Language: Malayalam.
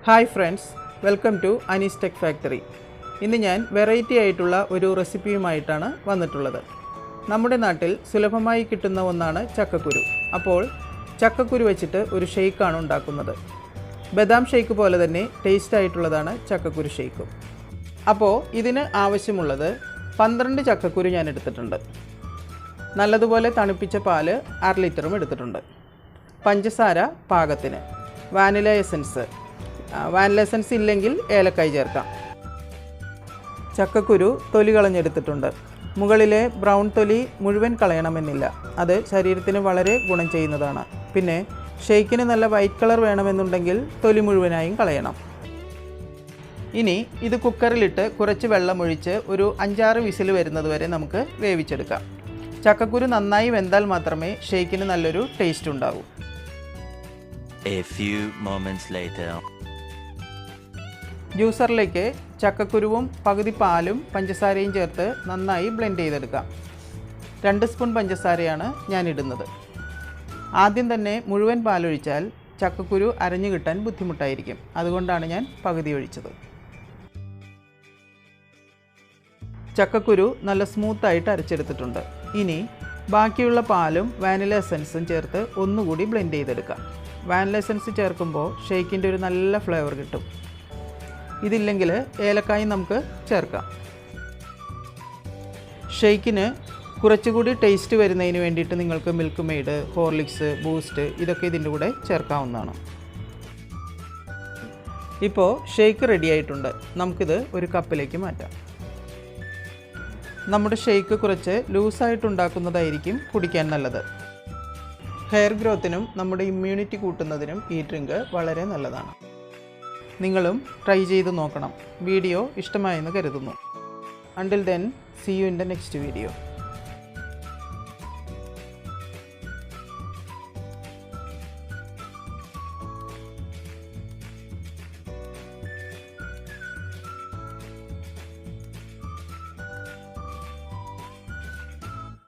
Hi friends, welcome to Anees tech factory. ഇന്ന് ഞാൻ വെറൈറ്റി ആയിട്ടുള്ള ഒരു റെസിപ്പിയുമായിട്ടാണ് വന്നിട്ടുള്ളത്. നമ്മുടെ നാട്ടിൽ സുലഭമായി കിട്ടുന്ന ഒന്നാണ് ചക്കക്കുരു. അപ്പോൾ ചക്കക്കുരു വെച്ചിട്ട് ഒരു ഷെയ്ക്കാണ് ഉണ്ടാക്കുന്നത്. ബദാം ഷെയ്ക്ക് പോലെ തന്നെ ടേസ്റ്റ് ആയിട്ടുള്ളതാണ് ചക്കക്കുരു ഷെയ്ക്കും. അപ്പോൾ ഇതിന് ആവശ്യമുള്ളത് 12 ചക്കക്കുരു ഞാൻ എടുത്തിട്ടുണ്ട്. നല്ലതുപോലെ തണുപ്പിച്ച പാല് 1/2 ലിറ്ററും എടുത്തിട്ടുണ്ട്. പഞ്ചസാര പാകത്തിന്, വാനില എസൻസ് ഇല്ലെങ്കിൽ ഏലക്കായ് ചേർക്കാം. ചക്കക്കുരു തൊലി കളഞ്ഞെടുത്തിട്ടുണ്ട്. മുകളിലെ ബ്രൗൺ തൊലി മുഴുവൻ കളയണമെന്നില്ല, അത് ശരീരത്തിന് വളരെ ഗുണം ചെയ്യുന്നതാണ്. പിന്നെ ഷെയ്ക്കിന് നല്ല വൈറ്റ് കളർ വേണമെന്നുണ്ടെങ്കിൽ തൊലി മുഴുവനായും കളയണം. ഇനി ഇത് കുക്കറിലിട്ട് കുറച്ച് വെള്ളമൊഴിച്ച് ഒരു 5-6 വിസിൽ വരുന്നത് വരെ നമുക്ക് വേവിച്ചെടുക്കാം. ചക്കക്കുരു നന്നായി വെന്താൽ മാത്രമേ ഷെയ്ക്കിന് നല്ലൊരു ടേസ്റ്റ് ഉണ്ടാവൂ. A few moments later. ജ്യൂസറിലേക്ക് ചക്കക്കുരുവും പകുതി പാലും പഞ്ചസാരയും ചേർത്ത് നന്നായി ബ്ലെൻഡ് ചെയ്തെടുക്കാം. 2 സ്പൂൺ പഞ്ചസാരയാണ് ഞാൻ ഇടുന്നത്. ആദ്യം തന്നെ മുഴുവൻ പാലൊഴിച്ചാൽ ചക്കക്കുരു അരഞ്ഞു കിട്ടാൻ ബുദ്ധിമുട്ടായിരിക്കും. അതുകൊണ്ടാണ് ഞാൻ പകുതി ഒഴിച്ചത്. ചക്കക്കുരു നല്ല സ്മൂത്തായിട്ട് അരച്ചെടുത്തിട്ടുണ്ട്. ഇനി ബാക്കിയുള്ള പാലും വാനില എസൻസും ചേർത്ത് ഒന്നുകൂടി ബ്ലെൻഡ് ചെയ്തെടുക്കാം. വാനില എസൻസ് ചേർക്കുമ്പോൾ ഷെയ്ക്കിൻ്റെ ഒരു നല്ല ഫ്ലേവർ കിട്ടും. ഇതില്ലെങ്കിൽ ഏലക്കായും നമുക്ക് ചേർക്കാം. ഷെയ്ക്കിന് കുറച്ചുകൂടി ടേസ്റ്റ് വരുന്നതിന് വേണ്ടിയിട്ട് നിങ്ങൾക്ക് മിൽക്ക് മെയ്ഡ്, ഹോർലിക്സ്, ബൂസ്റ്റ് ഇതൊക്കെ ഇതിൻ്റെ കൂടെ ചേർക്കാവുന്നതാണ്. ഇപ്പോൾ ഷെയ്ക്ക് റെഡി ആയിട്ടുണ്ട്. നമുക്കിത് ഒരു കപ്പിലേക്ക് മാറ്റാം. നമ്മുടെ ഷെയ്ക്ക് കുറച്ച് ലൂസായിട്ടുണ്ടാക്കുന്നതായിരിക്കും കുടിക്കാൻ നല്ലത്. ഹെയർ ഗ്രോത്തിനും നമ്മുടെ ഇമ്മ്യൂണിറ്റി കൂട്ടുന്നതിനും ഈ ഡ്രിങ്ക് വളരെ നല്ലതാണ്. നിങ്ങളും ട്രൈ ചെയ്ത് നോക്കണം. വീഡിയോ ഇഷ്ടമായെന്ന് കരുതുന്നു. Until then, see you in the next video.